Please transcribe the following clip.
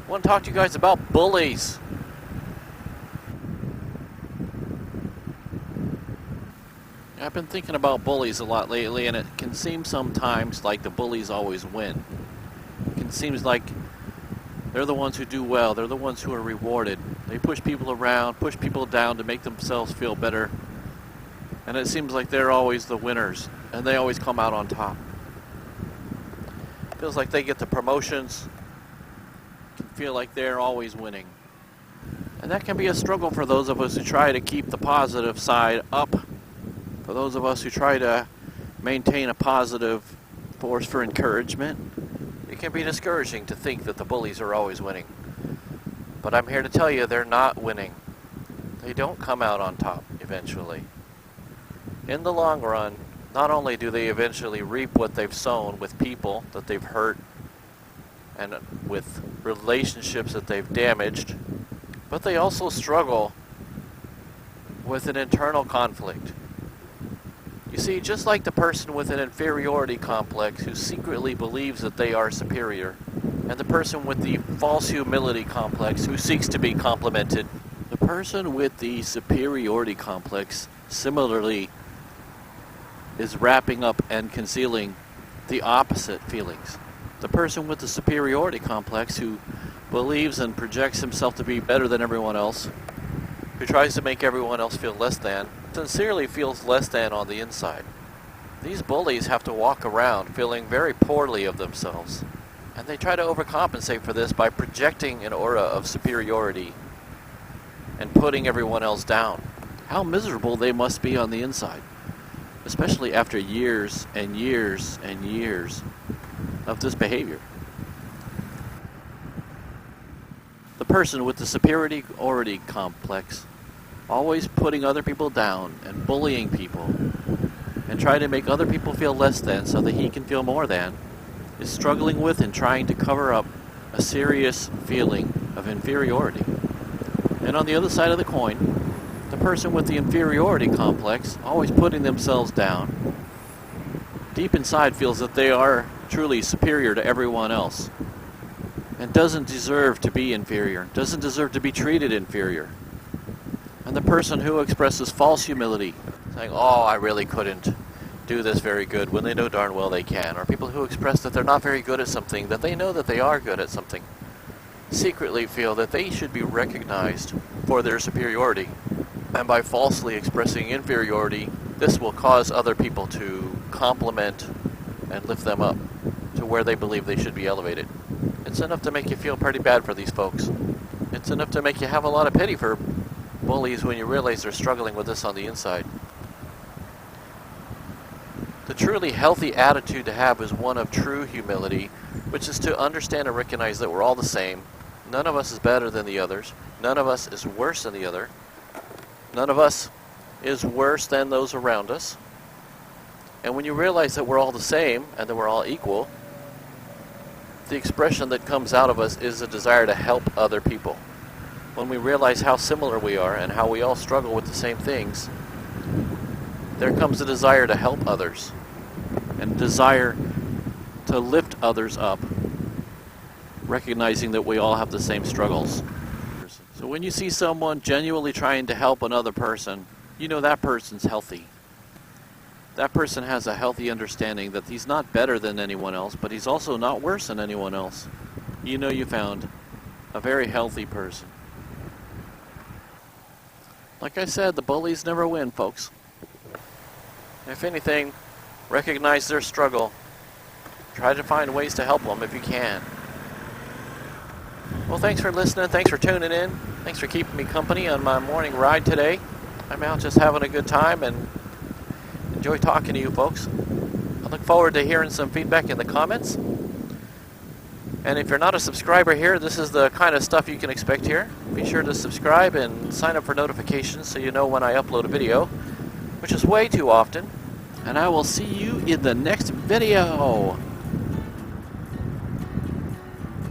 I want to talk to you guys about bullies. I've been thinking about bullies a lot lately, and it can seem sometimes like the bullies always win. It seems like they're the ones who do well. They're the ones who are rewarded. They push people around, push people down to make themselves feel better. And it seems like they're always the winners, and they always come out on top. Feels like they get the promotions. Can feel like they're always winning. And that can be a struggle for those of us who try to keep the positive side up. For those of us who try to maintain a positive force for encouragement, it can be discouraging to think that the bullies are always winning. But I'm here to tell you they're not winning. They don't come out on top eventually. In the long run, not only do they eventually reap what they've sown with people that they've hurt and with relationships that they've damaged, but they also struggle with an internal conflict. You see, just like the person with an inferiority complex who secretly believes that they are superior, and the person with the false humility complex who seeks to be complimented, the person with the superiority complex similarly is wrapping up and concealing the opposite feelings. The person with the superiority complex who believes and projects himself to be better than everyone else, who tries to make everyone else feel less than, sincerely feels less than on the inside. These bullies have to walk around feeling very poorly of themselves, and they try to overcompensate for this by projecting an aura of superiority and putting everyone else down. How miserable they must be on the inside, especially after years and years and years of this behavior. The person with the superiority complex, always putting other people down and bullying people and trying to make other people feel less than so that he can feel more than, is struggling with and trying to cover up a serious feeling of inferiority. And on the other side of the coin, the person with the inferiority complex, always putting themselves down, deep inside feels that they are truly superior to everyone else and doesn't deserve to be inferior, doesn't deserve to be treated inferior. And the person who expresses false humility, saying, oh, I really couldn't do this very good, when they know darn well they can. Or people who express that they're not very good at something, that they know that they are good at something, secretly feel that they should be recognized for their superiority. And by falsely expressing inferiority, this will cause other people to compliment and lift them up to where they believe they should be elevated. It's enough to make you feel pretty bad for these folks. It's enough to make you have a lot of pity for bullies when you realize they're struggling with this on the inside. The truly healthy attitude to have is one of true humility, which is to understand and recognize that we're all the same. None of us is better than the others. None of us is worse than the other. None of us is worse than those around us. And when you realize that we're all the same and that we're all equal, the expression that comes out of us is a desire to help other people. When we realize how similar we are and how we all struggle with the same things, there comes a desire to help others and a desire to lift others up, recognizing that we all have the same struggles. So when you see someone genuinely trying to help another person, you know that person's healthy. That person has a healthy understanding that he's not better than anyone else, but he's also not worse than anyone else. You know you found a very healthy person. Like I said, the bullies never win, folks. If anything, recognize their struggle. Try to find ways to help them if you can. Well, thanks for listening. Thanks for tuning in. Thanks for keeping me company on my morning ride today. I'm out just having a good time and enjoy talking to you folks. I look forward to hearing some feedback in the comments. And if you're not a subscriber here, this is the kind of stuff you can expect here. Be sure to subscribe and sign up for notifications so you know when I upload a video, which is way too often. And I will see you in the next video.